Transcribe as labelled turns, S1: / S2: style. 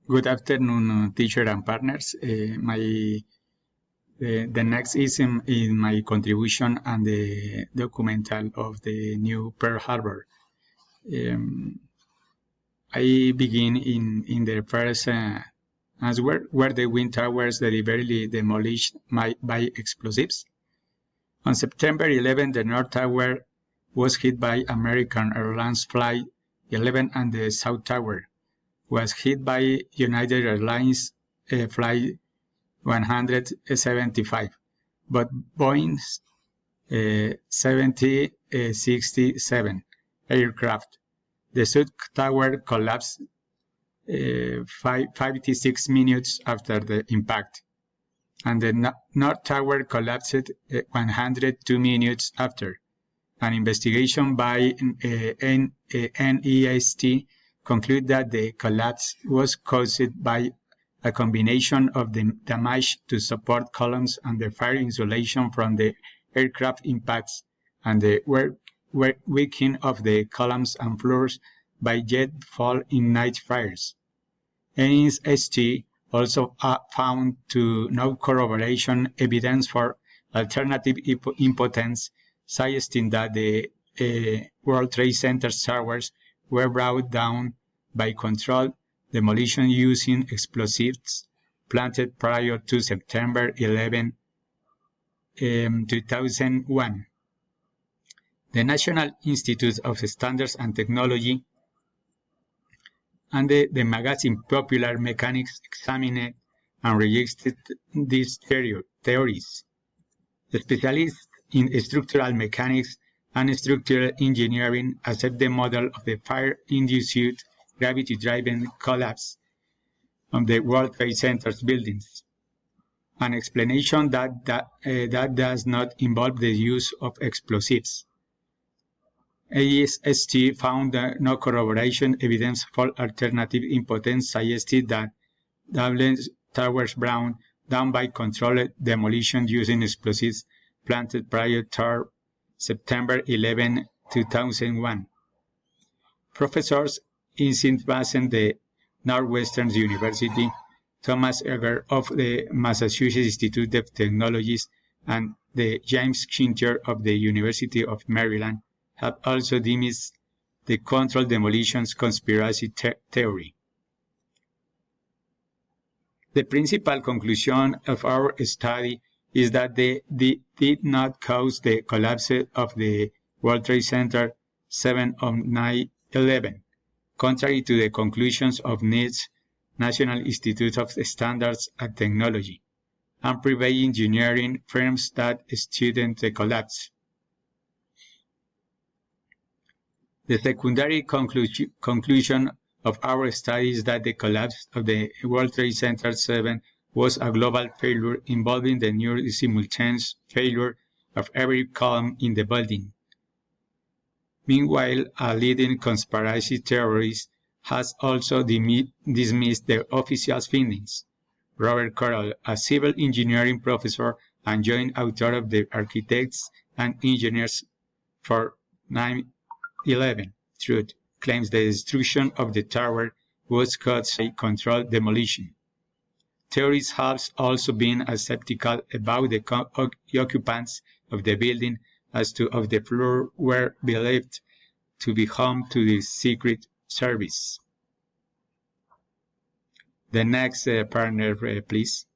S1: Good afternoon, teacher and partners. The next is in my contribution and the documental of the new Pearl Harbor. I begin in the first answer where the Wind Towers deliberately demolished by explosives. On September 11, the North Tower was hit by American Airlines Flight 11 and the South Tower was hit by United Airlines Flight 175, but Boeing's 767 aircraft. The South Tower collapsed 56 minutes after the impact, and the North Tower collapsed 102 minutes after. An investigation by NEST concluded that the collapse was caused by a combination of the damage to support columns and the fire insulation from the aircraft impacts and the weakening of the columns and floors by jet fall in night fires. NEST also found no corroboration evidence for alternative impotence, suggesting that the World Trade Center towers were brought down by controlled demolition using explosives planted prior to September 11, 2001. The National Institute of Standards and Technology and the magazine Popular Mechanics examined and rejected these theories. The specialists in structural mechanics and structural engineering accept the model of the fire-induced gravity-driven collapse of the World Trade Center's buildings, an explanation that does not involve the use of explosives. AST found no corroboration evidence for alternative impotence, suggested that Dublin towers brought down by controlled demolition using explosives planted prior to September 11, 2001. Professors in St. Vincent de Northwestern University, Thomas Eger of the Massachusetts Institute of Technologies, and the James Kinter of the University of Maryland have also dismissed the controlled demolitions conspiracy theory. The principal conclusion of our study is that they did not cause the collapse of the World Trade Center 7 on 9/11, contrary to the conclusions of NIST, National Institute of Standards and Technology, and private engineering firms that studied the collapse. The secondary conclusion of our study is that the collapse of the World Trade Center 7 was a global failure involving the near simultaneous failure of every column in the building. Meanwhile, a leading conspiracy theorist has also dismissed the official findings. Robert Carroll, a civil engineering professor and joint author of the Architects and Engineers for 9/11 Truth, claims the destruction of the tower was caused by controlled demolition. Theorists have also been skeptical about the occupants of the building as to if the floor were believed to be home to the Secret Service. The next partner, please.